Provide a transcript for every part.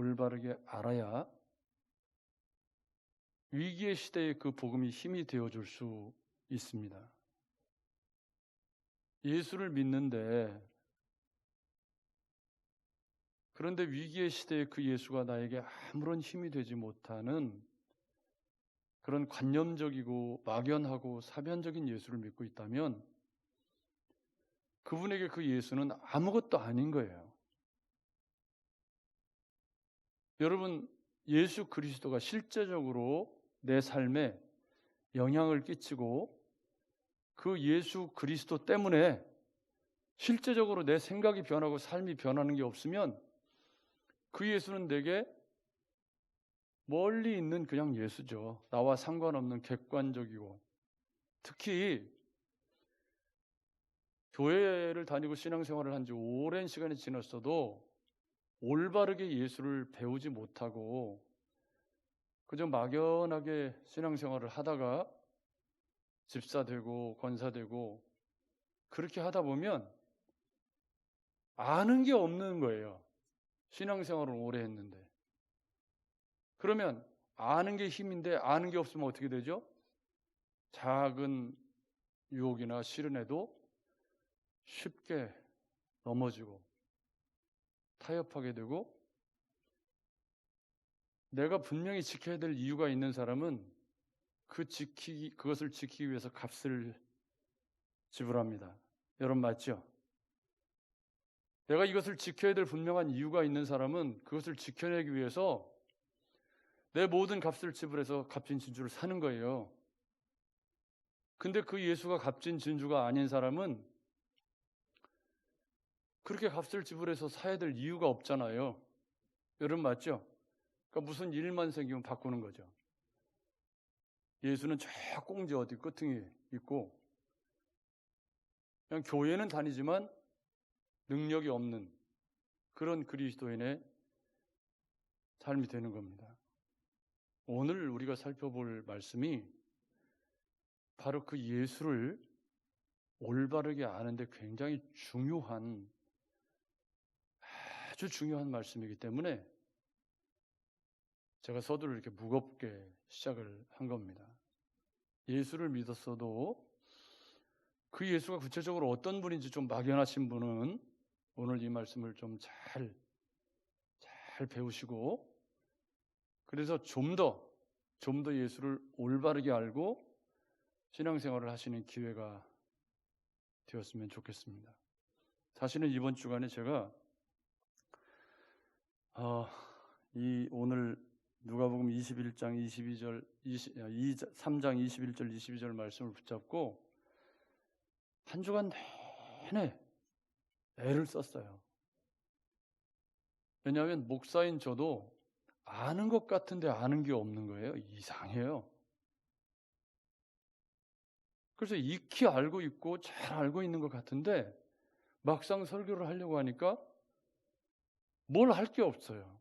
올바르게 알아야 위기의 시대에 그 복음이 힘이 되어줄 수 있습니다. 예수를 믿는데, 그런데 위기의 시대에 그 예수가 나에게 아무런 힘이 되지 못하는 그런 관념적이고 막연하고 사변적인 예수를 믿고 있다면 그분에게 그 예수는 아무것도 아닌 거예요. 여러분, 예수 그리스도가 실제적으로 내 삶에 영향을 끼치고 그 예수 그리스도 때문에 실제적으로 내 생각이 변하고 삶이 변하는 게 없으면 그 예수는 내게 멀리 있는 그냥 예수죠. 나와 상관없는 객관적이고, 특히 교회를 다니고 신앙생활을 한 지 오랜 시간이 지났어도 올바르게 예수를 배우지 못하고 그저 막연하게 신앙생활을 하다가 집사되고 권사되고 그렇게 하다 보면 아는 게 없는 거예요. 신앙생활을 오래 했는데. 그러면 아는 게 힘인데 아는 게 없으면 어떻게 되죠? 작은 유혹이나 시련에도 쉽게 넘어지고 타협하게 되고, 내가 분명히 지켜야 될 이유가 있는 사람은 그것을 지키기 위해서 값을 지불합니다. 여러분 맞죠? 내가 이것을 지켜야 될 분명한 이유가 있는 사람은 그것을 지켜내기 위해서 내 모든 값을 지불해서 값진 진주를 사는 거예요. 근데 그 예수가 값진 진주가 아닌 사람은 그렇게 값을 지불해서 사야 될 이유가 없잖아요. 여러분 맞죠? 그러니까 무슨 일만 생기면 바꾸는 거죠. 예수는 저 꽁지 어디 끝등에 있고 그냥 교회는 다니지만 능력이 없는 그런 그리스도인의 삶이 되는 겁니다. 오늘 우리가 살펴볼 말씀이 바로 그 예수를 올바르게 아는데 굉장히 중요한, 아주 중요한 말씀이기 때문에 제가 서두를 이렇게 무겁게 시작을 한 겁니다. 예수를 믿었어도 그 예수가 구체적으로 어떤 분인지 좀 막연하신 분은 오늘 이 말씀을 좀 잘 배우시고, 그래서 좀 더 예수를 올바르게 알고 신앙생활을 하시는 기회가 되었으면 좋겠습니다. 사실은 이번 주간에 제가 오늘 누가복음 21장 22절, 3장 21절 22절 말씀을 붙잡고 한 주간 내내 애를 썼어요. 왜냐하면 목사인 저도 아는 것 같은데 아는 게 없는 거예요. 이상해요. 그래서 익히 알고 있고 잘 알고 있는 것 같은데 막상 설교를 하려고 하니까 뭘 할 게 없어요.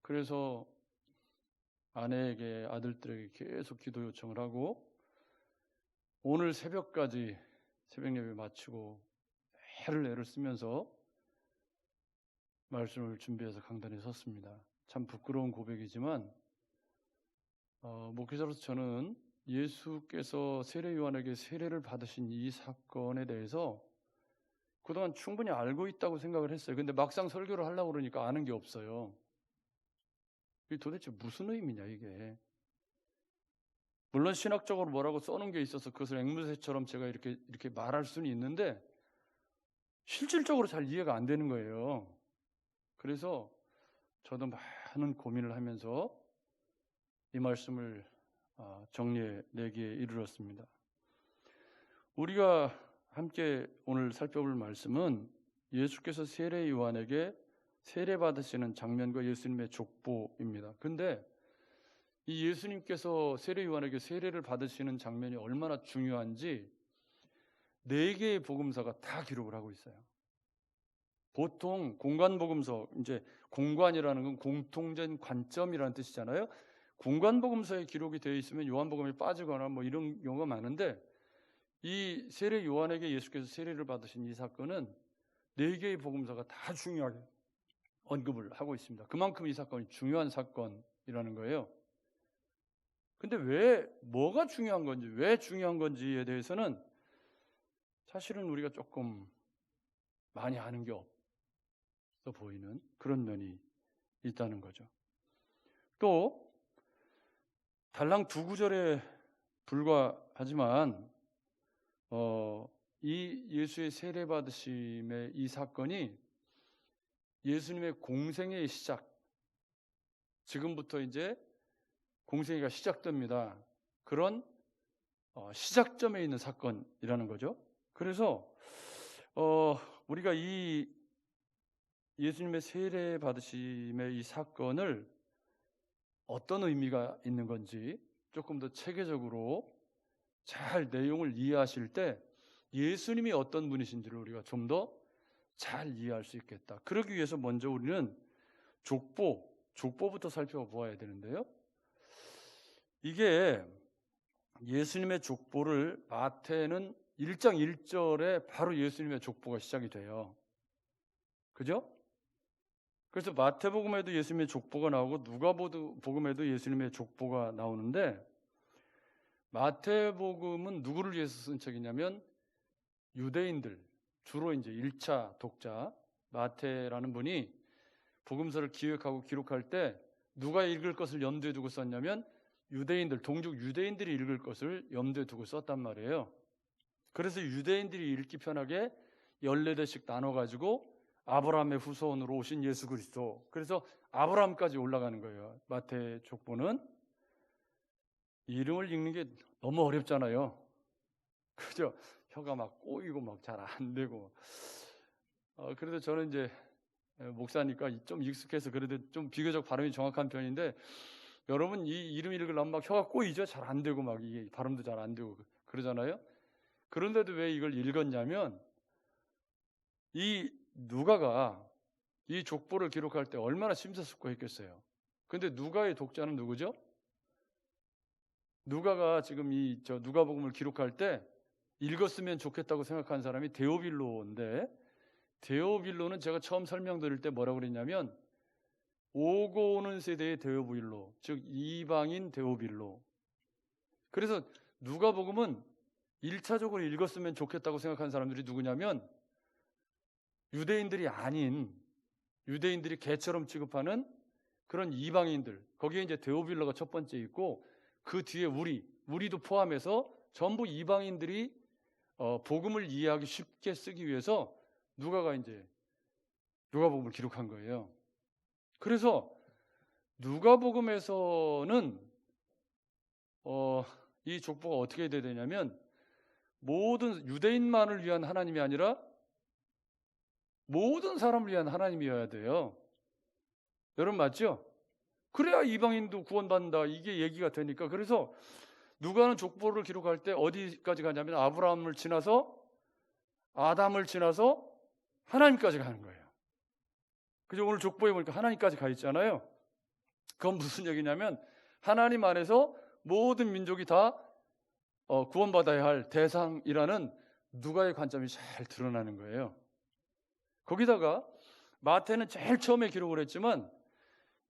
그래서 아내에게, 아들들에게 계속 기도 요청을 하고 오늘 새벽까지 새벽 예배 마치고 애를 쓰면서 말씀을 준비해서 강단에 섰습니다. 참 부끄러운 고백이지만 목회자로서 저는 예수께서 세례 요한에게 세례를 받으신 이 사건에 대해서 그동안 충분히 알고 있다고 생각을 했어요. 근데 막상 설교를 하려고 그러니까 아는 게 없어요. 이게 도대체 무슨 의미냐 이게. 물론 신학적으로 뭐라고 써놓은 게 있어서 그것을 앵무새처럼 제가 이렇게 말할 수는 있는데 실질적으로 잘 이해가 안 되는 거예요. 그래서 저도 많은 고민을 하면서 이 말씀을 정리해 내기에 이르렀습니다. 우리가 함께 오늘 살펴볼 말씀은 예수께서 세례 요한에게 세례 받으시는 장면과 예수님의 족보입니다. 근데 이 예수님께서 세례 요한에게 세례를 받으시는 장면이 얼마나 중요한지 4개의 복음서가 다 기록을 하고 있어요. 보통 공관복음서, 이제 공관이라는 건 공통된 관점이라는 뜻이잖아요. 공관복음서에 기록이 되어 있으면 요한복음이 빠지거나 뭐 이런 경우가 많은데 이 세례 요한에게 예수께서 세례를 받으신 이 사건은 4개의 복음서가 다 중요하게 언급을 하고 있습니다. 그만큼 이 사건이 중요한 사건이라는 거예요. 근데 뭐가 중요한 건지, 왜 중요한 건지에 대해서는 사실은 우리가 조금 많이 아는 게 없어 보이는 그런 면이 있다는 거죠. 또 달랑 2구절에 불과하지만 이 예수의 세례받으심의 이 사건이 예수님의 공생의 시작, 지금부터 이제 공생애가 시작됩니다. 그런 시작점에 있는 사건이라는 거죠. 그래서 우리가 이 예수님의 세례 받으심의 이 사건을 어떤 의미가 있는 건지 조금 더 체계적으로 잘 내용을 이해하실 때 예수님이 어떤 분이신지를 우리가 좀 더 잘 이해할 수 있겠다. 그러기 위해서 먼저 우리는 족보부터 살펴보아야 되는데요. 이게 예수님의 족보를 마태는 1장 1절에 바로 예수님의 족보가 시작이 돼요. 그죠? 그래서 마태복음에도 예수님의 족보가 나오고 누가복음에도 예수님의 족보가 나오는데 마태복음은 누구를 위해서 쓴 책이냐면 유대인들, 주로 이제 1차 독자 마태라는 분이 복음서를 기획하고 기록할 때 누가 읽을 것을 염두에 두고 썼냐면 동족 유대인들이 읽을 것을 염두에 두고 썼단 말이에요. 그래서 유대인들이 읽기 편하게 14대씩 나눠가지고 아브라함의 후손으로 오신 예수 그리스도, 그래서 아브라함까지 올라가는 거예요. 마태 족보는 이름을 읽는 게 너무 어렵잖아요. 그죠? 혀가 막 꼬이고 막 잘 안 되고. 그래도 저는 이제 목사니까 좀 익숙해서 그래도 좀 비교적 발음이 정확한 편인데 여러분 이 이름 읽으려면 막 혀가 꼬이죠? 잘 안 되고 막 이게 발음도 잘 안 되고 그러잖아요. 그런데도 왜 이걸 읽었냐면 이 누가가 이 족보를 기록할 때 얼마나 심사숙고했겠어요. 근데 누가의 독자는 누구죠? 누가가 지금 누가복음을 기록할 때 읽었으면 좋겠다고 생각한 사람이 데오빌로인데 데오빌로는 제가 처음 설명드릴 때 뭐라고 그랬냐면 오고 오는 세대의 데오빌로, 즉 이방인 데오빌로. 그래서 누가복음은 1차적으로 읽었으면 좋겠다고 생각한 사람들이 누구냐면 유대인들이 아닌, 유대인들이 개처럼 취급하는 그런 이방인들, 거기에 이제 데오빌로가 첫 번째 있고 그 뒤에 우리도 포함해서 전부 이방인들이 복음을 이해하기 쉽게 쓰기 위해서 누가가 이제 누가복음을 기록한 거예요. 그래서 누가복음에서는 이 족보가 어떻게 돼야 되냐면 모든 유대인만을 위한 하나님이 아니라 모든 사람을 위한 하나님이어야 돼요. 여러분 맞죠? 그래야 이방인도 구원받는다, 이게 얘기가 되니까. 그래서 누가는 족보를 기록할 때 어디까지 가냐면 아브라함을 지나서 아담을 지나서 하나님까지 가는 거예요. 그죠? 오늘 족보에 보니까 하나님까지 가 있잖아요. 그건 무슨 얘기냐면 하나님 안에서 모든 민족이 다 구원받아야 할 대상이라는 누가의 관점이 잘 드러나는 거예요. 거기다가 마태는 제일 처음에 기록을 했지만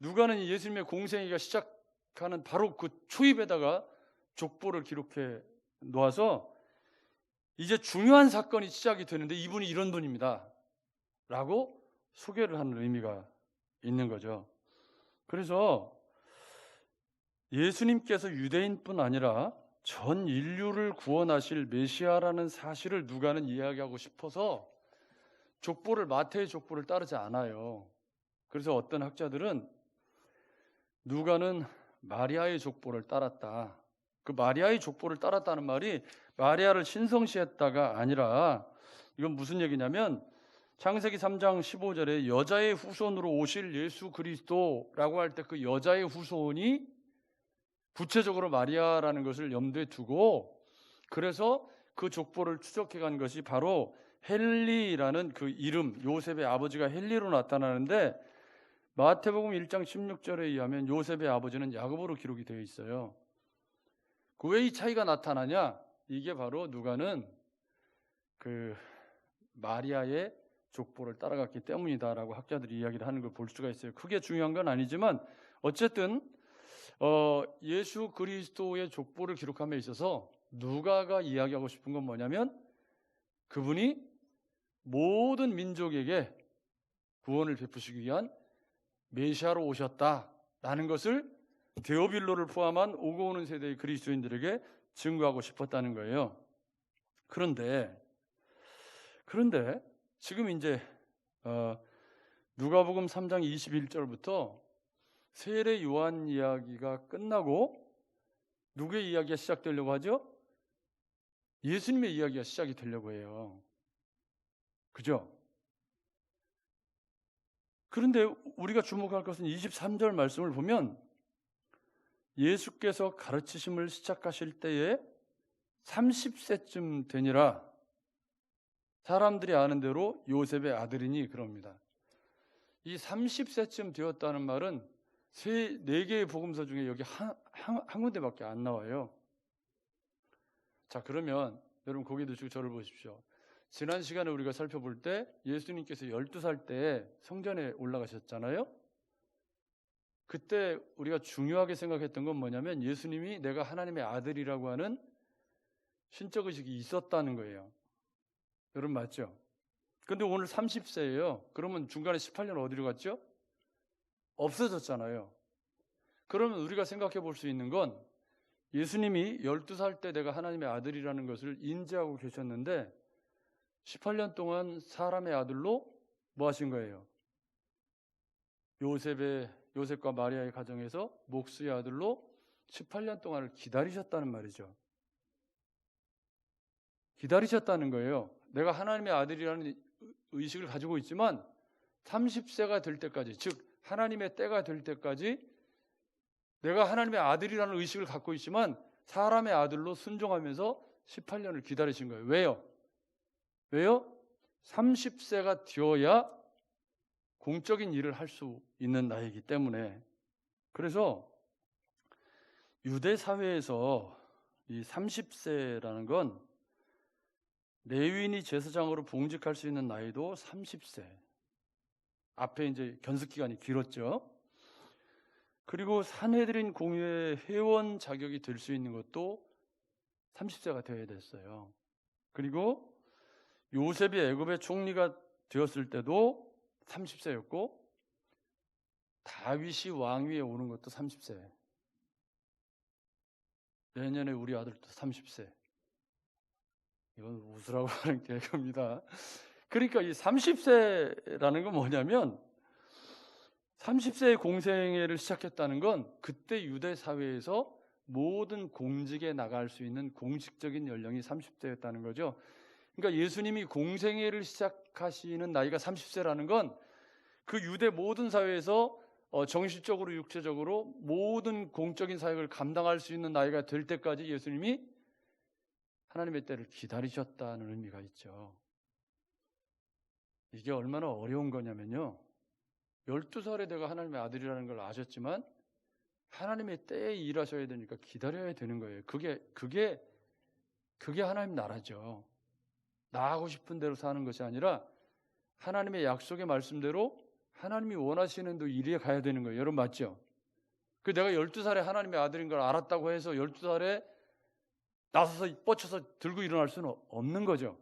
누가는 예수님의 공생애가 시작하는 바로 그 초입에다가 족보를 기록해 놓아서 이제 중요한 사건이 시작이 되는데 이분이 이런 분입니다 라고 소개를 하는 의미가 있는 거죠. 그래서 예수님께서 유대인뿐 아니라 전 인류를 구원하실 메시아라는 사실을 누가는 이야기하고 싶어서 마태의 족보를 따르지 않아요. 그래서 어떤 학자들은 누가는 마리아의 족보를 따랐다. 그 마리아의 족보를 따랐다는 말이 마리아를 신성시했다가 아니라 이건 무슨 얘기냐면 창세기 3장 15절에 여자의 후손으로 오실 예수 그리스도라고 할 때 그 여자의 후손이 구체적으로 마리아라는 것을 염두에 두고 그래서 그 족보를 추적해 간 것이 바로 헬리라는 그 이름, 요셉의 아버지가 헬리로 나타나는데 마태복음 1장 16절에 의하면 요셉의 아버지는 야곱으로 기록이 되어 있어요. 그 왜 이 차이가 나타나냐? 이게 바로 누가는 그 마리아의 족보를 따라갔기 때문이다라고 학자들이 이야기를 하는 걸 볼 수가 있어요. 크게 중요한 건 아니지만 어쨌든 예수 그리스도의 족보를 기록함에 있어서 누가가 이야기하고 싶은 건 뭐냐면 그분이 모든 민족에게 구원을 베푸시기 위한 메시아로 오셨다라는 것을 데오빌로를 포함한 오고 오는 세대의 그리스도인들에게 증거하고 싶었다는 거예요. 그런데 지금 이제 누가복음 3장 21절부터 세례 요한 이야기가 끝나고 누구의 이야기가 시작되려고 하죠? 예수님의 이야기가 시작이 되려고 해요. 그죠? 그런데 우리가 주목할 것은 23절 말씀을 보면 예수께서 가르치심을 시작하실 때에 30세쯤 되니라 사람들이 아는 대로 요셉의 아들이니 그럽니다. 이 30세쯤 되었다는 말은 4개의 복음서 중에 여기 한 군데밖에 안 나와요. 자, 그러면 여러분 고개 드시고 저를 보십시오. 지난 시간에 우리가 살펴볼 때 예수님께서 12살 때 성전에 올라가셨잖아요. 그때 우리가 중요하게 생각했던 건 뭐냐면 예수님이 내가 하나님의 아들이라고 하는 신적 의식이 있었다는 거예요. 여러분 맞죠? 근데 오늘 30세예요. 그러면 중간에 18년 어디로 갔죠? 없어졌잖아요. 그러면 우리가 생각해 볼 수 있는 건 예수님이 12살 때 내가 하나님의 아들이라는 것을 인지하고 계셨는데 18년 동안 사람의 아들로 뭐 하신 거예요? 요셉과 마리아의 가정에서 목수의 아들로 18년 동안을 기다리셨다는 말이죠. 기다리셨다는 거예요. 내가 하나님의 아들이라는 의식을 가지고 있지만 30세가 될 때까지, 즉 하나님의 때가 될 때까지 내가 하나님의 아들이라는 의식을 갖고 있지만 사람의 아들로 순종하면서 18년을 기다리신 거예요. 왜요? 30세가 되어야 공적인 일을 할 수 있는 나이이기 때문에. 그래서 유대 사회에서 이 30세라는 건 레위인이 제사장으로 봉직할 수 있는 나이도 30세. 앞에 이제 견습 기간이 길었죠. 그리고 산헤드린 공회의 회원 자격이 될 수 있는 것도 30세가 되어야 됐어요. 그리고 요셉이 애굽의 총리가 되었을 때도 30세였고 다윗이 왕위에 오는 것도 30세. 내년에 우리 아들도 30세. 이건 웃으라고 하는 개그입니다. 그러니까 이 30세라는 건 뭐냐면 30세의 공생애를 시작했다는 건 그때 유대 사회에서 모든 공직에 나갈 수 있는 공식적인 연령이 30세였다는 거죠. 그러니까 예수님이 공생애를 시작하시는 나이가 30세라는 건 그 유대 모든 사회에서 정신적으로 육체적으로 모든 공적인 사역을 감당할 수 있는 나이가 될 때까지 예수님이 하나님의 때를 기다리셨다는 의미가 있죠. 이게 얼마나 어려운 거냐면요. 12살에 내가 하나님의 아들이라는 걸 아셨지만 하나님의 때에 일하셔야 되니까 기다려야 되는 거예요. 그게 하나님 나라죠. 나 하고 싶은 대로 사는 것이 아니라 하나님의 약속의 말씀대로 하나님이 원하시는 대로 일해 가야 되는 거예요. 여러분 맞죠? 내가 12살에 하나님의 아들인 걸 알았다고 해서 12살에 나서서 뻗쳐서 들고 일어날 수는 없는 거죠.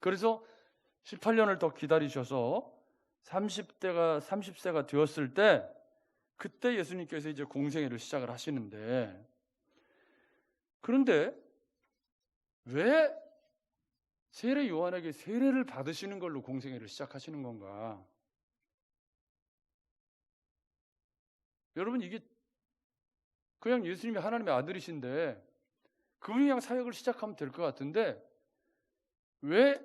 그래서 18년을 더 기다리셔서 30세가 되었을 때 그때 예수님께서 이제 공생애를 시작을 하시는데, 그런데 왜 세례 요한에게 세례를 받으시는 걸로 공생애를 시작하시는 건가? 여러분 이게 그냥 예수님이 하나님의 아들이신데 그분이 그냥 사역을 시작하면 될 것 같은데 왜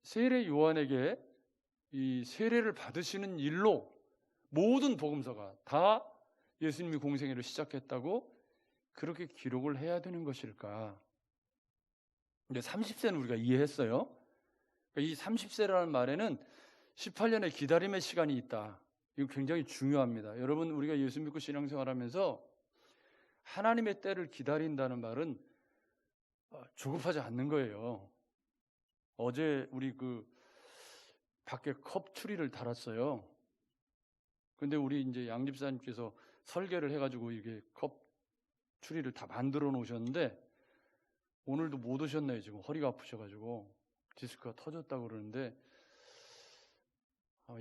세례 요한에게 이 세례를 받으시는 일로 모든 복음서가 다 예수님이 공생애를 시작했다고 그렇게 기록을 해야 되는 것일까? 근데 30세는 우리가 이해했어요. 이 30세라는 말에는 18년의 기다림의 시간이 있다. 이거 굉장히 중요합니다. 여러분 우리가 예수 믿고 신앙생활하면서 하나님의 때를 기다린다는 말은 조급하지 않는 거예요. 어제 우리 밖에 컵 추리를 달았어요. 근데 우리 이제 양 집사님께서 설계를 해가지고 이게 컵 추리를 다 만들어 놓으셨는데 오늘도 못 오셨네요. 지금 허리가 아프셔가지고 디스크가 터졌다고 그러는데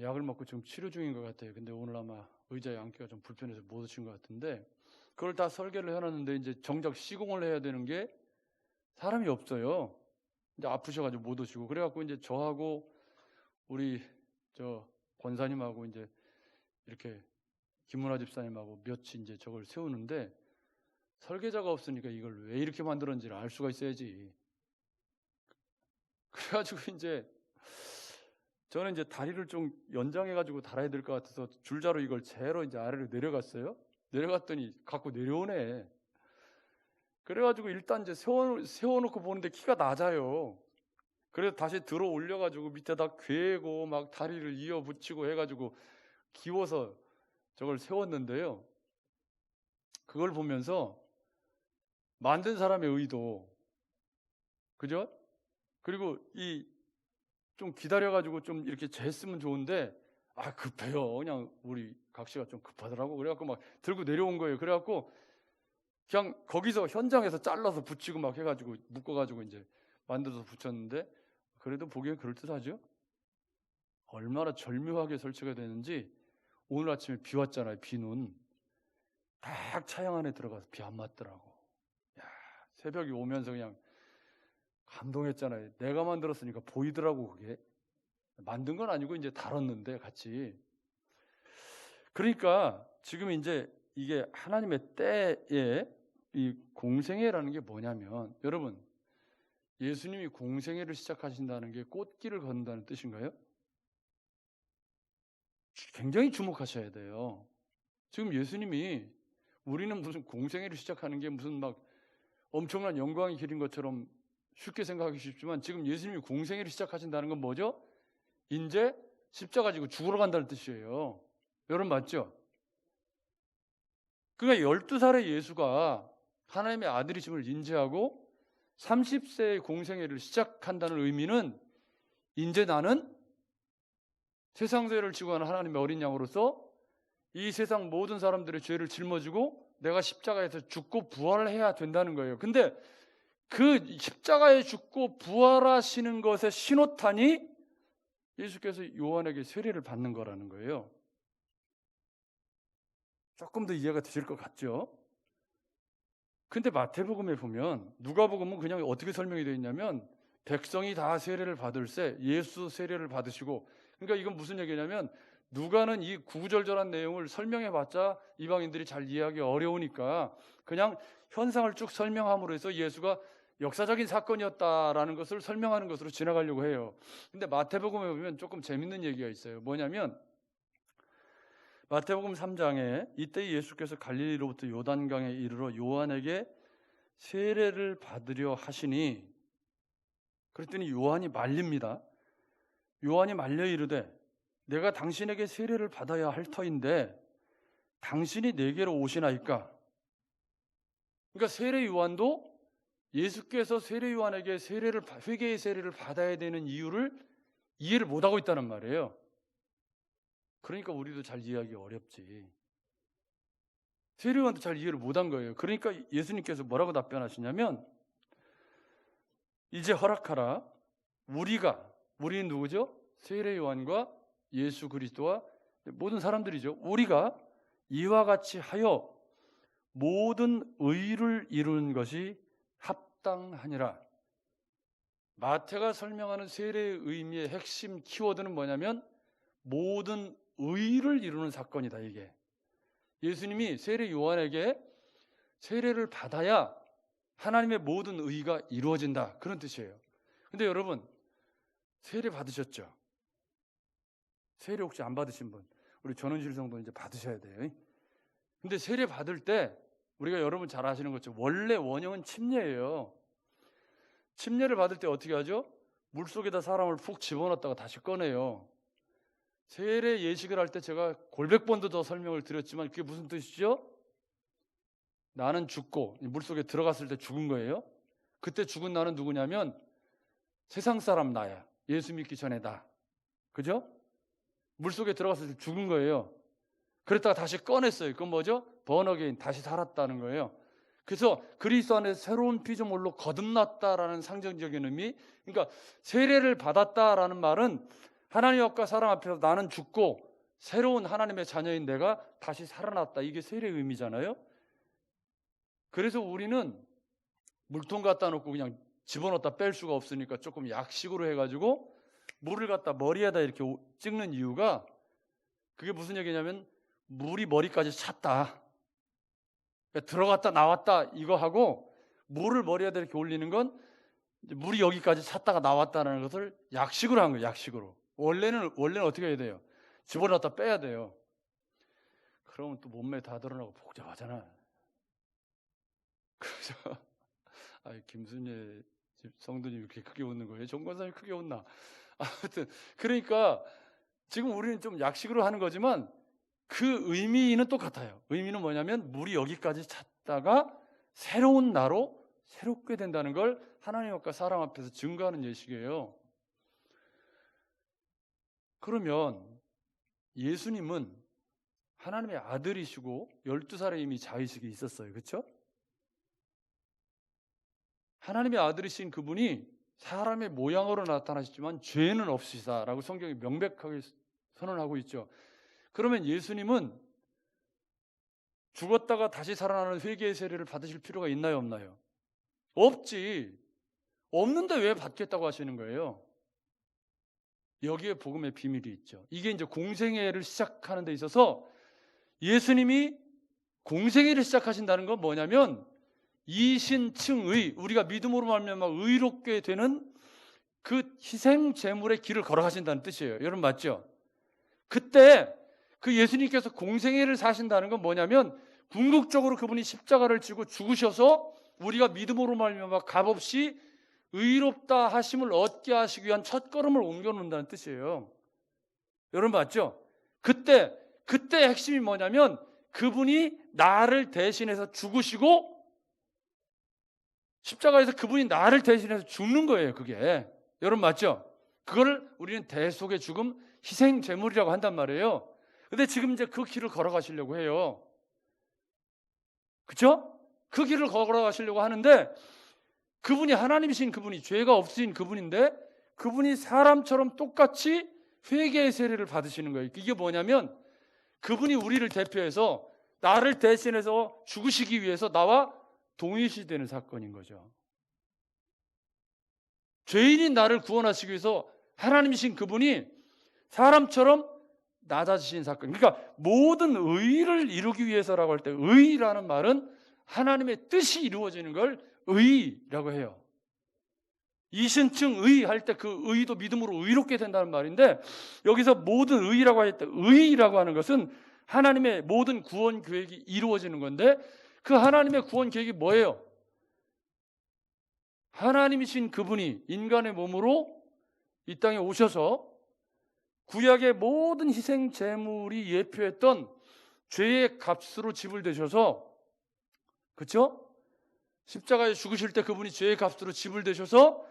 약을 먹고 지금 치료 중인 것 같아요. 근데 오늘 아마 의자에 앉기가 좀 불편해서 못 오신 것 같은데 그걸 다 설계를 해놨는데 이제 정작 시공을 해야 되는 게 사람이 없어요. 이제 아프셔가지고 못 오시고 그래갖고 이제 저하고 우리 저 권사님하고 이제 이렇게 김문화 집사님하고 며칠 이제 저걸 세우는데 설계자가 없으니까 이걸 왜 이렇게 만들었는지를 알 수가 있어야지. 그래가지고 이제 저는 이제 다리를 좀 연장해가지고 달아야 될 것 같아서 줄자로 이걸 재러 이제 아래로 내려갔어요. 내려갔더니 갖고 내려오네. 그래가지고 일단 이제 세워놓고 보는데 키가 낮아요. 그래서 다시 들어 올려가지고 밑에다 괴고 막 다리를 이어 붙이고 해가지고 기워서 저걸 세웠는데요. 그걸 보면서 만든 사람의 의도, 그죠? 그리고 이 좀 기다려가지고 좀 이렇게 쟀으면 좋은데 급해요. 그냥 우리 각 씨가 좀 급하더라고. 그래갖고 막 들고 내려온 거예요. 그래갖고 그냥 거기서 현장에서 잘라서 붙이고 막 해가지고 묶어가지고 이제 만들어서 붙였는데 그래도 보기엔 그럴듯하죠? 얼마나 절묘하게 설치가 되는지 오늘 아침에 비 왔잖아요. 비는 딱 차양 안에 들어가서 비 안 맞더라고. 야, 새벽이 오면서 그냥 감동했잖아요. 내가 만들었으니까 보이더라고. 그게 만든 건 아니고 이제 달았는데 같이. 그러니까 지금 이제 이게 하나님의 때에 이 공생애라는 게 뭐냐면 여러분 예수님이 공생애를 시작하신다는 게 꽃길을 걷는다는 뜻인가요? 굉장히 주목하셔야 돼요. 지금 예수님이 우리는 무슨 공생애를 시작하는 게 무슨 막 엄청난 영광의 길인 것처럼 쉽게 생각하기 쉽지만 지금 예수님이 공생애를 시작하신다는 건 뭐죠? 이제 십자가 지고 죽으러 간다는 뜻이에요. 여러분 맞죠? 그러니까 12살의 예수가 하나님의 아들이심을 인지하고 30세의 공생애를 시작한다는 의미는 이제 나는 세상 죄를 지고 가는 하나님의 어린 양으로서 이 세상 모든 사람들의 죄를 짊어지고 내가 십자가에서 죽고 부활을 해야 된다는 거예요. 근데 그 십자가에 죽고 부활하시는 것의 신호탄이 예수께서 요한에게 세례를 받는 거라는 거예요. 조금 더 이해가 되실 것 같죠? 근데 마태복음에 보면 누가복음은 그냥 어떻게 설명이 되어 있냐면 백성이 다 세례를 받을세 예수 세례를 받으시고 그러니까 이건 무슨 얘기냐면 누가는 이 구구절절한 내용을 설명해봤자 이방인들이 잘 이해하기 어려우니까 그냥 현상을 쭉 설명함으로 해서 예수가 역사적인 사건이었다라는 것을 설명하는 것으로 지나가려고 해요. 근데 마태복음에 보면 조금 재밌는 얘기가 있어요. 뭐냐면 마태복음 3장에 이때 예수께서 갈릴리로부터 요단강에 이르러 요한에게 세례를 받으려 하시니 그랬더니 요한이 말립니다. 요한이 말려 이르되 내가 당신에게 세례를 받아야 할 터인데 당신이 내게로 오시나이까. 그러니까 세례 요한도 예수께서 세례 요한에게 회개의 세례를 받아야 되는 이유를 이해를 못하고 있다는 말이에요. 그러니까 우리도 잘 이해하기 어렵지. 세례 요한도 잘 이해를 못한 거예요. 그러니까 예수님께서 뭐라고 답변하시냐면 이제 허락하라. 우리는 누구죠? 세례 요한과 예수 그리스도와 모든 사람들이죠. 우리가 이와 같이 하여 모든 의를 이루는 것이 합당하니라. 마태가 설명하는 세례의 의미의 핵심 키워드는 뭐냐면 모든 의를 이루는 사건이다. 이게 예수님이 세례 요한에게 세례를 받아야 하나님의 모든 의가 이루어진다. 그런 뜻이에요. 근데 여러분 세례 받으셨죠? 세례 혹시 안 받으신 분? 우리 전원실 성도 이제 받으셔야 돼요. 근데 세례 받을 때 우리가 여러분 잘 아시는 것처럼 원래 원형은 침례예요. 침례를 받을 때 어떻게 하죠? 물속에다 사람을 푹 집어넣었다가 다시 꺼내요. 세례 예식을 할 때 제가 골백 번도 더 설명을 드렸지만 그게 무슨 뜻이죠? 나는 죽고 물속에 들어갔을 때 죽은 거예요. 그때 죽은 나는 누구냐면 세상 사람 나야. 예수 믿기 전에 나. 그죠? 물속에 들어가서 죽은 거예요. 그랬다가 다시 꺼냈어요. 그건 뭐죠? 번어게인, 다시 살았다는 거예요. 그래서 그리스도 안에서 새로운 피조물로 거듭났다라는 상징적인 의미. 그러니까 세례를 받았다라는 말은 하나님 앞과 사람 앞에서 나는 죽고 새로운 하나님의 자녀인 내가 다시 살아났다. 이게 세례의 의미잖아요. 그래서 우리는 물통 갖다 놓고 그냥 집어넣었다 뺄 수가 없으니까 조금 약식으로 해가지고 물을 갖다 머리에다 이렇게 찍는 이유가, 그게 무슨 얘기냐면 물이 머리까지 찼다. 그러니까 들어갔다 나왔다 이거 하고, 물을 머리에다 이렇게 올리는 건 물이 여기까지 찼다가 나왔다는 것을 약식으로 한 거예요. 약식으로. 원래는 어떻게 해야 돼요? 집어넣었다 빼야 돼요. 그러면 또 몸매 다 드러나고 복잡하잖아. 그래서 김순예 집 성도님 이렇게 크게 웃는 거예요. 정권사님 크게 웃나? 아무튼 그러니까 지금 우리는 좀 약식으로 하는 거지만 그 의미는 똑같아요. 의미는 뭐냐면 물이 여기까지 찼다가 새로운 나로 새롭게 된다는 걸 하나님 앞과 사람 앞에서 증거하는 예식이에요. 그러면 예수님은 하나님의 아들이시고 12살에 이미 자의식이 있었어요. 그렇죠? 하나님의 아들이신 그분이 사람의 모양으로 나타나셨지만 죄는 없으시다라고 성경이 명백하게 선언하고 있죠. 그러면 예수님은 죽었다가 다시 살아나는 회개의 세례를 받으실 필요가 있나요, 없나요? 없지. 없는데 왜 받겠다고 하시는 거예요? 여기에 복음의 비밀이 있죠. 이게 이제 공생애를 시작하는 데 있어서 예수님이 공생애를 시작하신다는 건 뭐냐면 이신층의, 우리가 믿음으로 말미암아 의롭게 되는 그 희생 제물의 길을 걸어가신다는 뜻이에요. 여러분 맞죠? 그때 그 예수님께서 공생애를 사신다는 건 뭐냐면 궁극적으로 그분이 십자가를 지고 죽으셔서 우리가 믿음으로 말미암아 값없이 의롭다 하심을 얻게 하시기 위한 첫걸음을 옮겨놓는다는 뜻이에요. 여러분 맞죠? 그때 핵심이 뭐냐면 그분이 나를 대신해서 죽으시고 십자가에서 그분이 나를 대신해서 죽는 거예요. 그게 여러분 맞죠? 그걸 우리는 대속의 죽음, 희생 제물이라고 한단 말이에요. 근데 지금 이제 그 길을 걸어가시려고 해요. 그렇죠? 그 길을 걸어가시려고 하는데 그분이 하나님이신 그분이 죄가 없으신 그분인데 그분이 사람처럼 똑같이 회개의 세례를 받으시는 거예요. 이게 뭐냐면 그분이 우리를 대표해서 나를 대신해서 죽으시기 위해서 나와 동일시되는 사건인 거죠. 죄인인 나를 구원하시기 위해서 하나님이신 그분이 사람처럼 낮아지신 사건. 그러니까 모든 의를 이루기 위해서라고 할 때 의라는 말은 하나님의 뜻이 이루어지는 걸 의라고 해요. 이신층 의 할 때 그 의도 믿음으로 의롭게 된다는 말인데 여기서 모든 의라고 할 때 의라고 하는 것은 하나님의 모든 구원 계획이 이루어지는 건데 그 하나님의 구원 계획이 뭐예요? 하나님이신 그분이 인간의 몸으로 이 땅에 오셔서 구약의 모든 희생 제물이 예표했던 죄의 값으로 지불되셔서, 그렇죠? 십자가에 죽으실 때 그분이 죄의 값으로 지불되셔서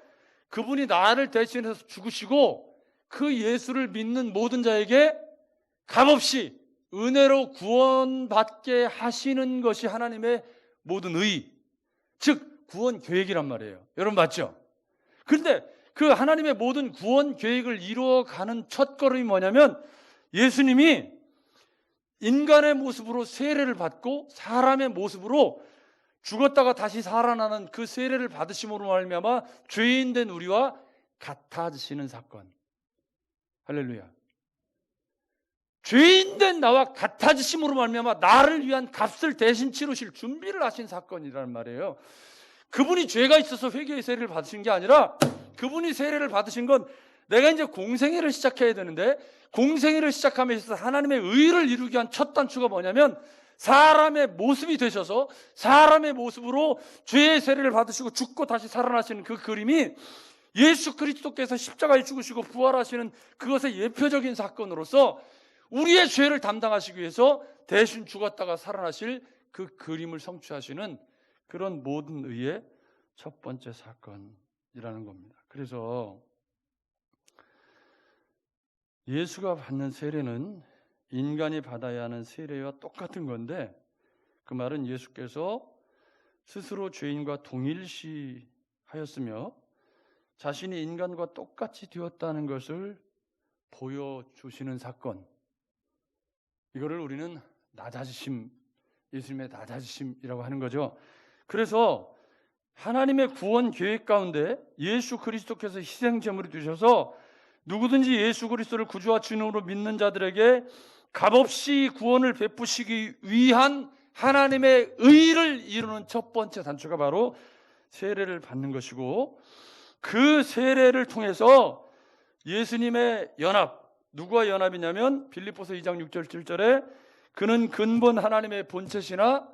그분이 나를 대신해서 죽으시고 그 예수를 믿는 모든 자에게 값없이 은혜로 구원받게 하시는 것이 하나님의 모든 의, 즉 구원 계획이란 말이에요. 여러분 맞죠? 그런데 그 하나님의 모든 구원 계획을 이루어가는 첫걸음이 뭐냐면 예수님이 인간의 모습으로 세례를 받고 사람의 모습으로 죽었다가 다시 살아나는 그 세례를 받으심으로 말미암아 죄인된 우리와 같아지시는 사건. 할렐루야. 죄인된 나와 같아지심으로 말미암아 나를 위한 값을 대신 치르실 준비를 하신 사건이라는 말이에요. 그분이 죄가 있어서 회개의 세례를 받으신 게 아니라 그분이 세례를 받으신 건 내가 이제 공생애를 시작해야 되는데 공생애를 시작하면서 하나님의 의를 이루기 위한 첫 단추가 뭐냐면 사람의 모습이 되셔서 사람의 모습으로 죄의 세례를 받으시고 죽고 다시 살아나시는 그 그림이 예수 그리스도께서 십자가에 죽으시고 부활하시는 그것의 예표적인 사건으로서 우리의 죄를 담당하시기 위해서 대신 죽었다가 살아나실 그 그림을 성취하시는 그런 모든 의의 첫 번째 사건이라는 겁니다. 그래서 예수가 받는 세례는 인간이 받아야 하는 세례와 똑같은 건데, 그 말은 예수께서 스스로 죄인과 동일시하였으며 자신이 인간과 똑같이 되었다는 것을 보여주시는 사건, 이거를 우리는 낮아지심, 예수님의 낮아지심이라고 하는 거죠. 그래서 하나님의 구원 계획 가운데 예수 그리스도께서 희생 제물이 되셔서 누구든지 예수 그리스도를 구주와 주인으로 믿는 자들에게 값없이 구원을 베푸시기 위한 하나님의 의를 이루는 첫 번째 단초가 바로 세례를 받는 것이고, 그 세례를 통해서 예수님의 연합, 누구와 연합이냐면 빌립보서 2장 6절 7절에 그는 근본 하나님의 본체시나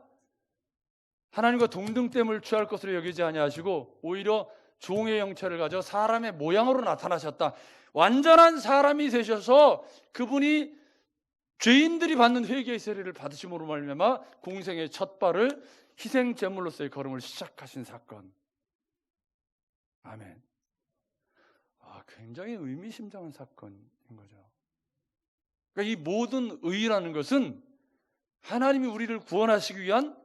하나님과 동등됨을 취할 것으로 여기지 아니하시고 오히려 종의 형체를 가져 사람의 모양으로 나타나셨다. 완전한 사람이 되셔서 그분이 죄인들이 받는 회개의 세례를 받으심으로 말미암아 공생의 첫 발을 희생 제물로서의 걸음을 시작하신 사건. 아멘. 굉장히 의미심장한 사건인 거죠. 그러니까 이 모든 의라는 것은 하나님이 우리를 구원하시기 위한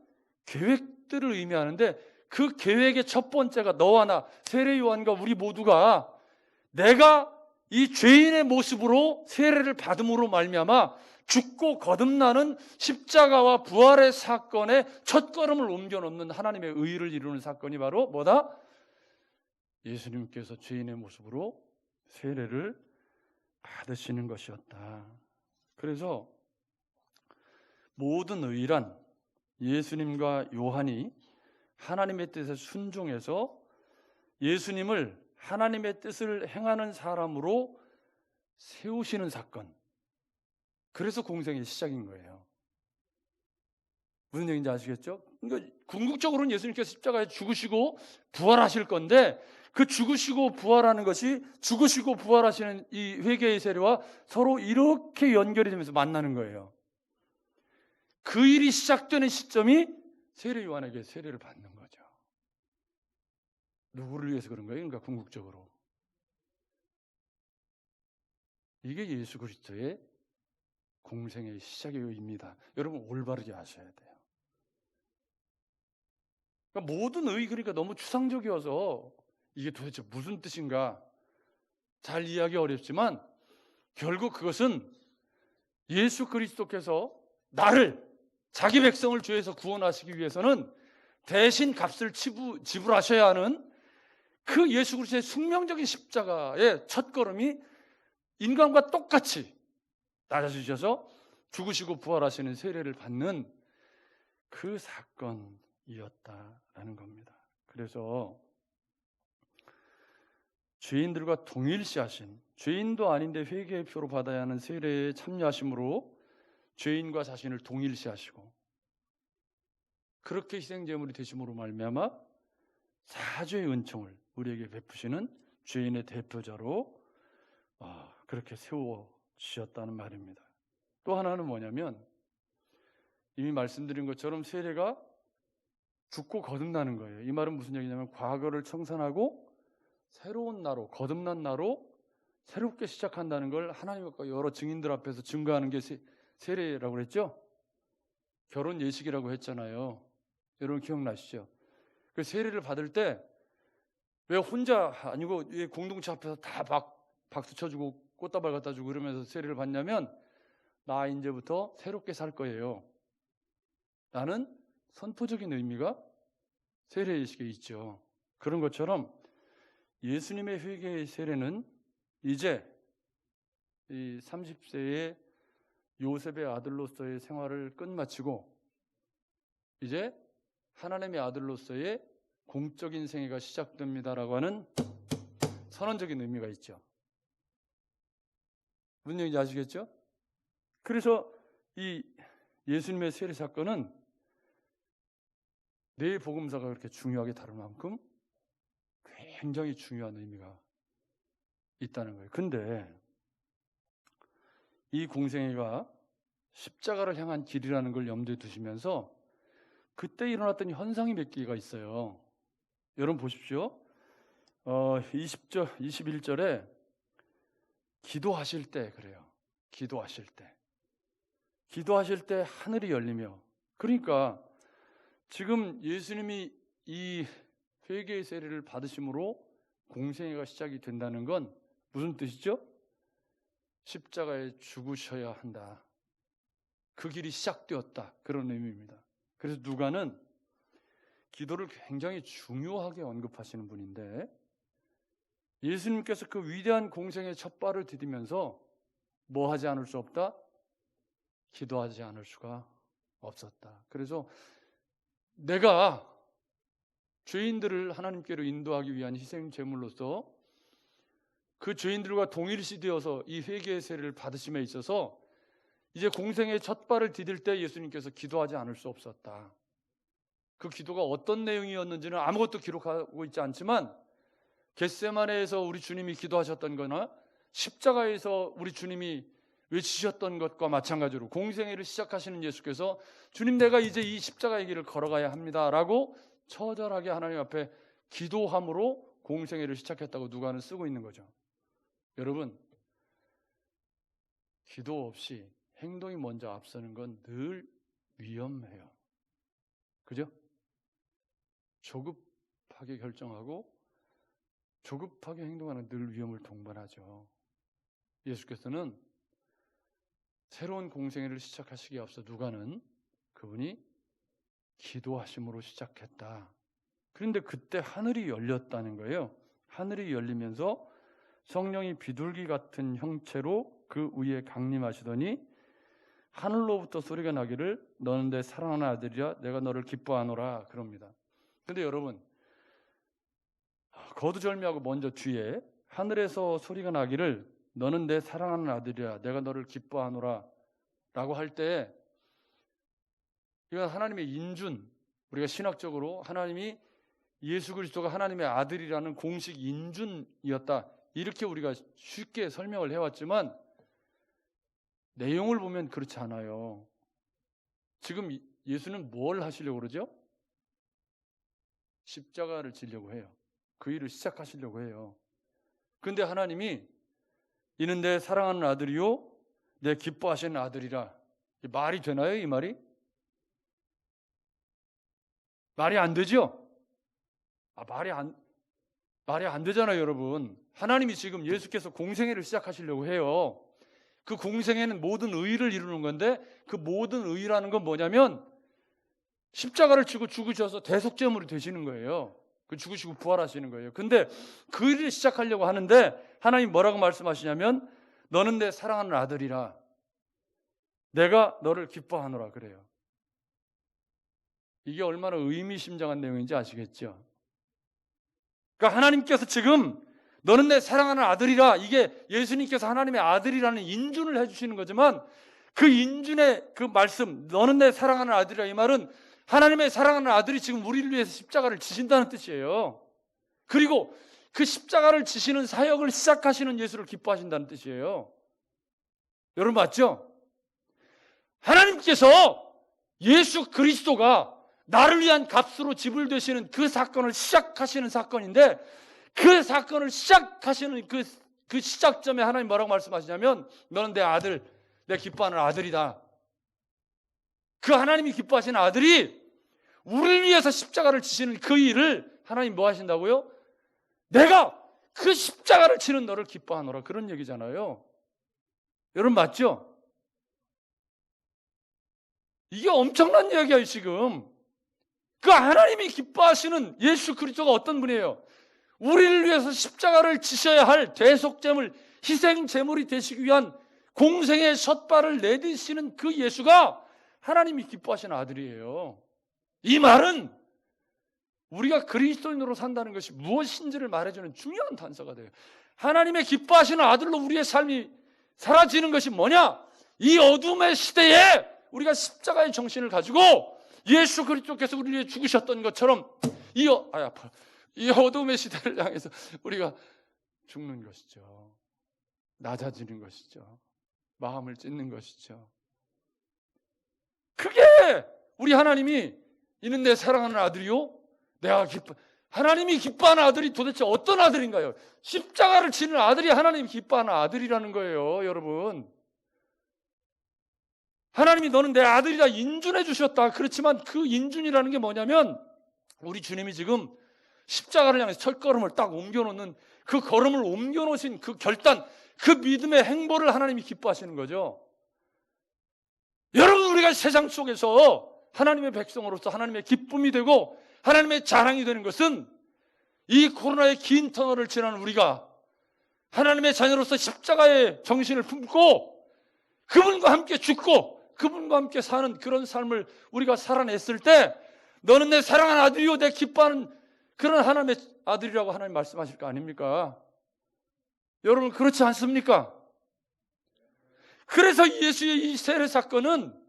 계획들을 의미하는데, 그 계획의 첫 번째가 너와 나, 세례 요한과 우리 모두가 내가 이 죄인의 모습으로 세례를 받음으로 말미암아 죽고 거듭나는 십자가와 부활의 사건의 첫걸음을 옮겨놓는 하나님의 의를 이루는 사건이 바로 뭐다? 예수님께서 죄인의 모습으로 세례를 받으시는 것이었다. 그래서 모든 의란 예수님과 요한이 하나님의 뜻에 순종해서 예수님을 하나님의 뜻을 행하는 사람으로 세우시는 사건. 그래서 공생의 시작인 거예요. 무슨 얘기인지 아시겠죠? 그러니까 궁극적으로는 예수님께서 십자가에 죽으시고 부활하실 건데, 그 죽으시고 부활하는 것이 죽으시고 부활하시는 이 회개의 세례와 서로 이렇게 연결이 되면서 만나는 거예요. 그 일이 시작되는 시점이 세례 요한에게 세례를 받는 거죠. 누구를 위해서 그런 거예요? 그러니까 궁극적으로 이게 예수 그리스도의 공생의 시작입니다. 여러분 올바르게 아셔야 돼요. 그러니까 모든 의, 그러니까 너무 추상적이어서 이게 도대체 무슨 뜻인가 잘 이해하기 어렵지만, 결국 그것은 예수 그리스도께서 나를, 자기 백성을 죄에서 구원하시기 위해서는 대신 값을 지불하셔야 하는 그 예수 그리스도의 숙명적인 십자가의 첫걸음이 인간과 똑같이 낮아지셔서 죽으시고 부활하시는 세례를 받는 그 사건이었다라는 겁니다. 그래서 죄인들과 동일시하신, 죄인도 아닌데 회개의 표로 받아야 하는 세례에 참여하심으로 죄인과 자신을 동일시하시고, 그렇게 희생제물이 되심으로 말미암아 사죄의 은총을 우리에게 베푸시는 죄인의 대표자로 그렇게 세워주셨다는 말입니다. 또 하나는 뭐냐면, 이미 말씀드린 것처럼 세례가 죽고 거듭나는 거예요. 이 말은 무슨 얘기냐면 과거를 청산하고 새로운 나로, 거듭난 나로 새롭게 시작한다는 걸 하나님과 여러 증인들 앞에서 증거하는 게 세례라고 그랬죠? 결혼 예식이라고 했잖아요. 여러분 기억나시죠? 그 세례를 받을 때 왜 혼자 아니고 공동체 앞에서 다 박수 쳐주고 꽃다발 갖다 주고 그러면서 세례를 받냐면, 나 이제부터 새롭게 살 거예요 라는 선포적인 의미가 세례 예식에 있죠. 그런 것처럼 예수님의 회개의 세례는 이제 이 30세의 요셉의 아들로서의 생활을 끝마치고 이제 하나님의 아들로서의 공적인 생애가 시작됩니다라고 하는 선언적인 의미가 있죠. 무슨 얘기인지 아시겠죠? 그래서 이 예수님의 세례 사건은 내 복음서가 그렇게 중요하게 다룰 만큼 굉장히 중요한 의미가 있다는 거예요. 근데 이 공생애가 십자가를 향한 길이라는 걸 염두에 두시면서 그때 일어났던 현상이 몇 개가 있어요. 여러분 보십시오. 21절에 기도하실 때 그래요. 기도하실 때 하늘이 열리며, 그러니까 지금 예수님이 이 회개의 세례를 받으심으로 공생애가 시작이 된다는 건 무슨 뜻이죠? 십자가에 죽으셔야 한다. 그 길이 시작되었다. 그런 의미입니다. 그래서 누가는 기도를 굉장히 중요하게 언급하시는 분인데, 예수님께서 그 위대한 공생의 첫 발을 디디면서 뭐 하지 않을 수 없다? 기도하지 않을 수가 없었다. 그래서 내가 죄인들을 하나님께로 인도하기 위한 희생 제물로서 그 죄인들과 동일시 되어서 이 회개의 세례를 받으심에 있어서 이제 공생의 첫 발을 디딜 때 예수님께서 기도하지 않을 수 없었다. 그 기도가 어떤 내용이었는지는 아무것도 기록하고 있지 않지만, 겟세마네에서 우리 주님이 기도하셨던 거나 십자가에서 우리 주님이 외치셨던 것과 마찬가지로 공생애를 시작하시는 예수께서 주님, 내가 이제 이 십자가의 길을 걸어가야 합니다 라고 처절하게 하나님 앞에 기도함으로 공생애를 시작했다고 누가는 쓰고 있는 거죠. 여러분, 기도 없이 행동이 먼저 앞서는 건 늘 위험해요. 그죠? 조급하게 결정하고 조급하게 행동하는 늘 위험을 동반하죠. 예수께서는 새로운 공생애를 시작하시기에 앞서 누가는 그분이 기도하심으로 시작했다. 그런데 그때 하늘이 열렸다는 거예요. 하늘이 열리면서 성령이 비둘기 같은 형체로 그 위에 강림하시더니 하늘로부터 소리가 나기를 너는 내 사랑하는 아들이라 내가 너를 기뻐하노라 그럽니다. 근데 여러분, 거두절미하고 먼저 뒤에 하늘에서 소리가 나기를 너는 내 사랑하는 아들이라 내가 너를 기뻐하노라 라고 할 때, 이건 하나님의 인준, 우리가 신학적으로 하나님이 예수 그리스도가 하나님의 아들이라는 공식 인준이었다, 이렇게 우리가 쉽게 설명을 해왔지만 내용을 보면 그렇지 않아요. 지금 예수는 뭘 하시려고 그러죠? 십자가를 지려고 해요. 그 일을 시작하시려고 해요. 그런데 하나님이 이는 내 사랑하는 아들이요 내 기뻐하시는 아들이라. 말이 되나요, 이 말이? 말이 안 되죠? 말이 안 되잖아요, 여러분. 하나님이 지금 예수께서 공생애를 시작하시려고 해요. 그 공생애는 모든 의의를 이루는 건데, 그 모든 의의라는 건 뭐냐면 십자가를 지고 죽으셔서 대속제물이 되시는 거예요. 그 죽으시고 부활하시는 거예요. 근데 그 일을 시작하려고 하는데 하나님 뭐라고 말씀하시냐면 너는 내 사랑하는 아들이라 내가 너를 기뻐하노라 그래요. 이게 얼마나 의미심장한 내용인지 아시겠죠? 그러니까 하나님께서 지금 너는 내 사랑하는 아들이라, 이게 예수님께서 하나님의 아들이라는 인준을 해주시는 거지만, 그 인준의 그 말씀 너는 내 사랑하는 아들이라, 이 말은 하나님의 사랑하는 아들이 지금 우리를 위해서 십자가를 지신다는 뜻이에요. 그리고 그 십자가를 지시는 사역을 시작하시는 예수를 기뻐하신다는 뜻이에요. 여러분 맞죠? 하나님께서 예수 그리스도가 나를 위한 값으로 지불되시는 그 사건을 시작하시는 사건인데, 그 사건을 시작하시는 그 시작점에 하나님 뭐라고 말씀하시냐면 너는 내 아들, 내 기뻐하는 아들이다. 그 하나님이 기뻐하시는 아들이 우리를 위해서 십자가를 지시는 그 일을 하나님 뭐 하신다고요? 내가 그 십자가를 치는 너를 기뻐하노라, 그런 얘기잖아요. 여러분 맞죠? 이게 엄청난 이야기예요. 지금 그 하나님이 기뻐하시는 예수 그리스도가 어떤 분이에요? 우리를 위해서 십자가를 지셔야 할 대속제물, 희생제물이 되시기 위한 공생의 첫 발을 내디시는 그 예수가 하나님이 기뻐하시는 아들이에요. 이 말은 우리가 그리스도인으로 산다는 것이 무엇인지를 말해주는 중요한 단서가 돼요. 하나님의 기뻐하시는 아들로 우리의 삶이 사라지는 것이 뭐냐? 이 어둠의 시대에 우리가 십자가의 정신을 가지고 예수 그리스도께서 우리를 위해 죽으셨던 것처럼 이 어둠의 시대를 향해서 우리가 죽는 것이죠. 낮아지는 것이죠. 마음을 찢는 것이죠. 그게 우리 하나님이 이는 내 사랑하는 아들이요 내가 하나님이 기뻐하는 아들이 도대체 어떤 아들인가요? 십자가를 지는 아들이 하나님이 기뻐하는 아들이라는 거예요, 여러분. 하나님이 너는 내 아들이라 인준해 주셨다. 그렇지만 그 인준이라는 게 뭐냐면 우리 주님이 지금 십자가를 향해서 첫걸음을 딱 옮겨놓는 그 걸음을 옮겨놓으신 그 결단, 그 믿음의 행보를 하나님이 기뻐하시는 거죠. 여러분, 우리가 세상 속에서 하나님의 백성으로서 하나님의 기쁨이 되고 하나님의 자랑이 되는 것은 이 코로나의 긴 터널을 지나는 우리가 하나님의 자녀로서 십자가의 정신을 품고 그분과 함께 죽고 그분과 함께 사는 그런 삶을 우리가 살아냈을 때 너는 내 사랑하는 아들이요 내 기뻐하는 그런 하나님의 아들이라고 하나님 말씀하실 거 아닙니까? 여러분, 그렇지 않습니까? 그래서 예수의 이 세례 사건은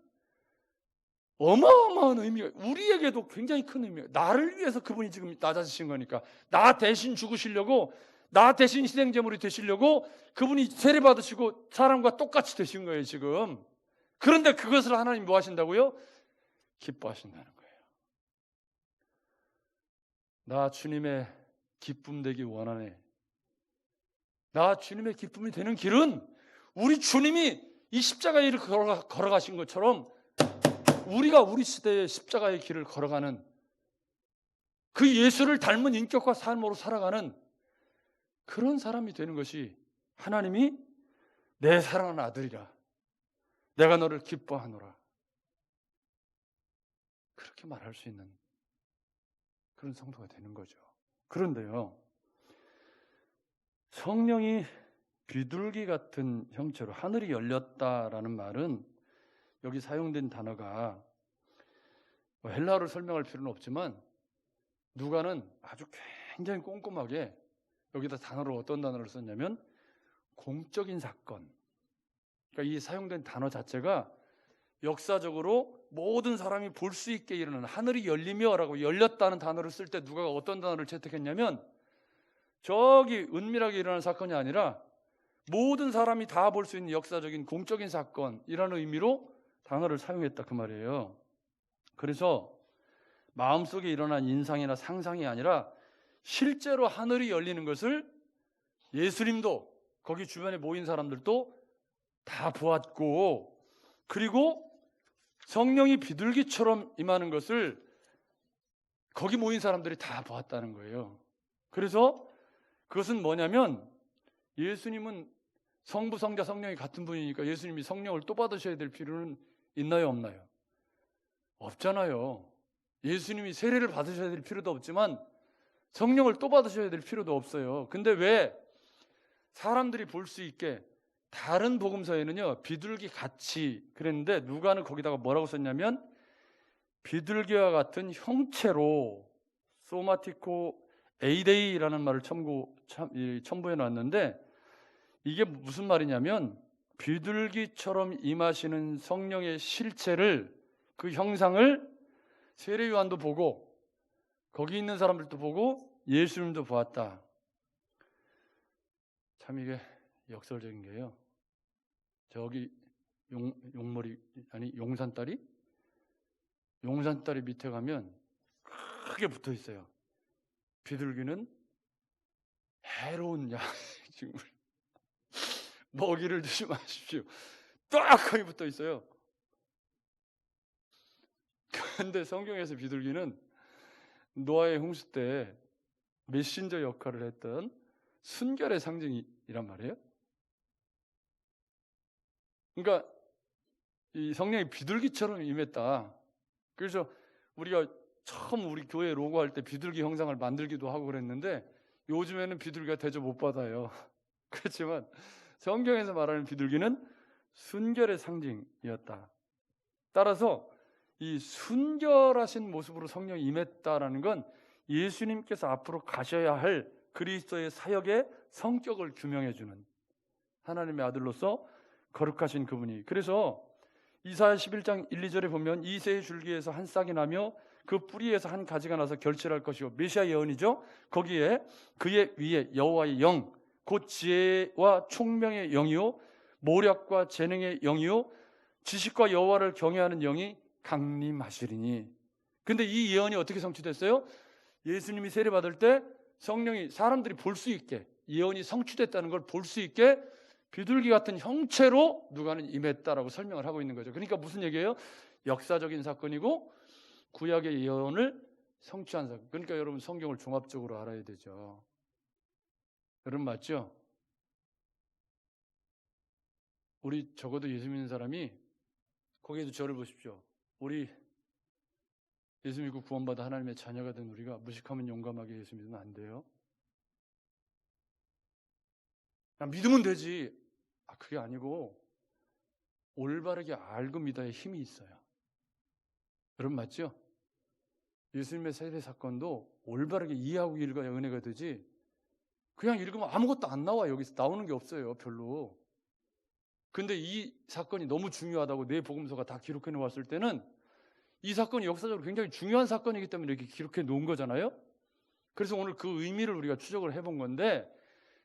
어마어마한 의미가, 우리에게도 굉장히 큰 의미예요. 나를 위해서 그분이 지금 낮아지신 거니까, 나 대신 죽으시려고, 나 대신 희생제물이 되시려고 그분이 세례 받으시고 사람과 똑같이 되신 거예요, 지금. 그런데 그것을 하나님 뭐 하신다고요? 기뻐하신다는 거예요. 나 주님의 기쁨 되기 원하네. 나 주님의 기쁨이 되는 길은 우리 주님이 이 십자가의 길을 걸어가신 것처럼 우리가 우리 시대의 십자가의 길을 걸어가는 그 예수를 닮은 인격과 삶으로 살아가는 그런 사람이 되는 것이 하나님이 내 사랑하는 아들이라 내가 너를 기뻐하노라 그렇게 말할 수 있는 그런 성도가 되는 거죠. 그런데요, 성령이 비둘기 같은 형체로 하늘이 열렸다라는 말은 여기 사용된 단어가 헬라어를 설명할 필요는 없지만 누가는 아주 굉장히 꼼꼼하게 여기다 단어를 어떤 단어를 썼냐면 공적인 사건. 그러니까 이 사용된 단어 자체가 역사적으로 모든 사람이 볼 수 있게 일어나는 하늘이 열리며라고 열렸다는 단어를 쓸 때 누가가 어떤 단어를 채택했냐면 저기 은밀하게 일어나는 사건이 아니라 모든 사람이 다 볼 수 있는 역사적인 공적인 사건이라는 의미로 단어를 사용했다 그 말이에요. 그래서 마음속에 일어난 인상이나 상상이 아니라 실제로 하늘이 열리는 것을 예수님도 거기 주변에 모인 사람들도 다 보았고, 그리고 성령이 비둘기처럼 임하는 것을 거기 모인 사람들이 다 보았다는 거예요. 그래서 그것은 뭐냐면 예수님은 성부, 성자, 성령이 같은 분이니까 예수님이 성령을 또 받으셔야 될 필요는 있나요, 없나요? 없잖아요. 예수님이 세례를 받으셔야 될 필요도 없지만 성령을 또 받으셔야 될 필요도 없어요. 근데 왜 사람들이 볼 수 있게 다른 복음서에는요 비둘기 같이 그랬는데 누가는 거기다가 뭐라고 썼냐면 비둘기와 같은 형체로 소마티코 에이데이라는 말을 첨부해 놨는데 이게 무슨 말이냐면 비둘기처럼 임하시는 성령의 실체를, 그 형상을 세례 요한도 보고 거기 있는 사람들도 보고 예수님도 보았다. 참 이게 역설적인 게요. 저기 용산다리 밑에 가면 크게 붙어 있어요. 비둘기는 해로운 양식물 먹이를 주지 마십시오. 딱 거기 붙어 있어요. 그런데 성경에서 비둘기는 노아의 홍수 때 메신저 역할을 했던 순결의 상징이란 말이에요. 그러니까 이 성령이 비둘기처럼 임했다. 그래서 우리가 처음 우리 교회 로고 할 때 비둘기 형상을 만들기도 하고 그랬는데 요즘에는 비둘기가 대접 못 받아요. 그렇지만 성경에서 말하는 비둘기는 순결의 상징이었다. 따라서 이 순결하신 모습으로 성령이 임했다라는 건 예수님께서 앞으로 가셔야 할 그리스도의 사역의 성격을 규명해 주는 하나님의 아들로서 거룩하신 그분이. 그래서 이사야 11장 1, 2절에 보면 이새의 줄기에서 한 싹이 나며 그 뿌리에서 한 가지가 나서 결실할 것이요, 메시아 예언이죠. 거기에 그의 위에 여호와의 영, 곧 지혜와 총명의 영이요 모략과 재능의 영이요 지식과 여호와를 경외하는 영이 강림하시리니. 근데 이 예언이 어떻게 성취됐어요? 예수님이 세례 받을 때 성령이 사람들이 볼 수 있게, 예언이 성취됐다는 걸 볼 수 있게 비둘기 같은 형체로 누가는 임했다라고 설명을 하고 있는 거죠. 그러니까 무슨 얘기예요? 역사적인 사건이고 구약의 예언을 성취한 사건. 그러니까 여러분 성경을 종합적으로 알아야 되죠. 여러분 맞죠? 우리 적어도 예수 믿는 사람이, 거기에도 저를 보십시오. 우리 예수 믿고 구원받아 하나님의 자녀가 된 우리가 무식하면 용감하게 예수 믿으면 안 돼요. 그냥 믿으면 되지. 그게 아니고 올바르게 알고 믿어야 힘이 있어요. 여러분 맞죠? 예수님의 세례 사건도 올바르게 이해하고 읽어야 은혜가 되지, 그냥 읽으면 아무것도 안 나와. 여기서 나오는 게 없어요, 별로. 근데 이 사건이 너무 중요하다고 네 복음서가 다 기록해 놓았을 때는 이 사건이 역사적으로 굉장히 중요한 사건이기 때문에 이렇게 기록해 놓은 거잖아요. 그래서 오늘 그 의미를 우리가 추적을 해본 건데,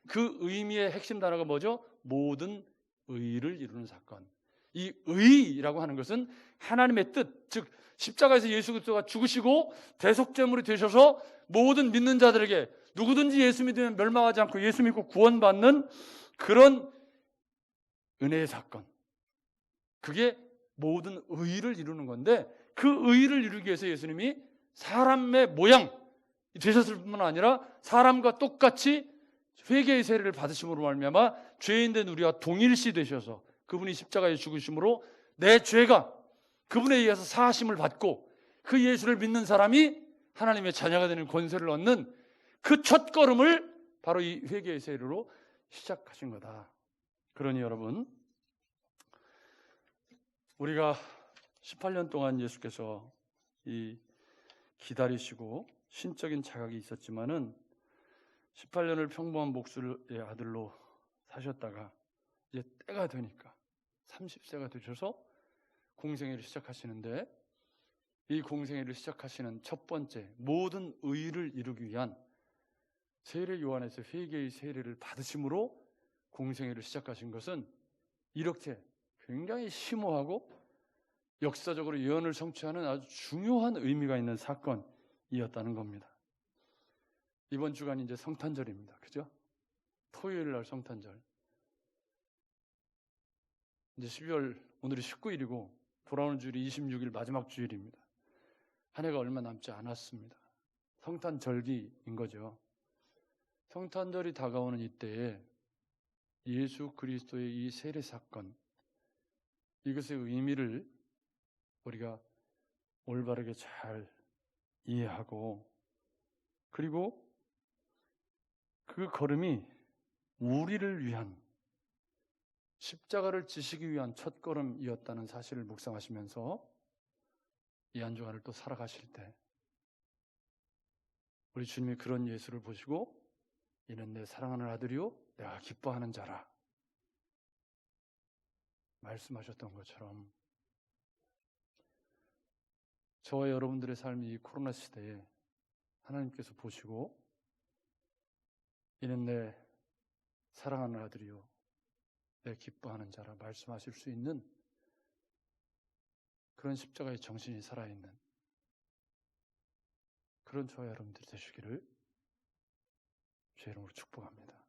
그 의미의 핵심 단어가 뭐죠? 모든 의를 이루는 사건. 이 의라고 하는 것은 하나님의 뜻, 즉 십자가에서 예수 그리스도가 죽으시고 대속제물이 되셔서 모든 믿는 자들에게 누구든지 예수 믿으면 멸망하지 않고 예수 믿고 구원받는 그런 은혜의 사건. 그게 모든 의를 이루는 건데, 그 의를 이루기 위해서 예수님이 사람의 모양 되셨을 뿐만 아니라 사람과 똑같이 회개의 세례를 받으심으로 말미암아 죄인된 우리와 동일시 되셔서 그분이 십자가에 죽으심으로 내 죄가 그분에 의해서 사하심을 받고 그 예수를 믿는 사람이 하나님의 자녀가 되는 권세를 얻는 그 첫 걸음을 바로 이 회개의 세례로 시작하신 거다. 그러니 여러분, 우리가 18년 동안 예수께서 이 기다리시고 신적인 자각이 있었지만은 18년을 평범한 목수의 아들로 사셨다가 이제 때가 되니까 30세가 되셔서 공생애를 시작하시는데, 이 공생애를 시작하시는 첫 번째 모든 의를 이루기 위한 세례 요한에서 회개의 세례를 받으심으로 공생애를 시작하신 것은 이렇게 굉장히 심오하고 역사적으로 예언을 성취하는 아주 중요한 의미가 있는 사건이었다는 겁니다. 이번 주간이 이제 성탄절입니다. 그죠? 토요일 날 성탄절. 이제 12월 오늘이 19일이고 돌아오는 주일이 26일 마지막 주일입니다. 한 해가 얼마 남지 않았습니다. 성탄절기인 거죠. 성탄절이 다가오는 이때에 예수 그리스도의 이 세례 사건, 이것의 의미를 우리가 올바르게 잘 이해하고, 그리고 그 걸음이 우리를 위한 십자가를 지시기 위한 첫 걸음이었다는 사실을 묵상하시면서 이 한 주간을 또 살아가실 때 우리 주님이 그런 예수를 보시고 이는 내 사랑하는 아들이요 내가 기뻐하는 자라 말씀하셨던 것처럼 저와 여러분들의 삶이 이 코로나 시대에 하나님께서 보시고 이는 내 사랑하는 아들이요 내 기뻐하는 자라 말씀하실 수 있는 그런 십자가의 정신이 살아있는 그런 저와 여러분들이 되시기를 주의 이름으로 축복합니다.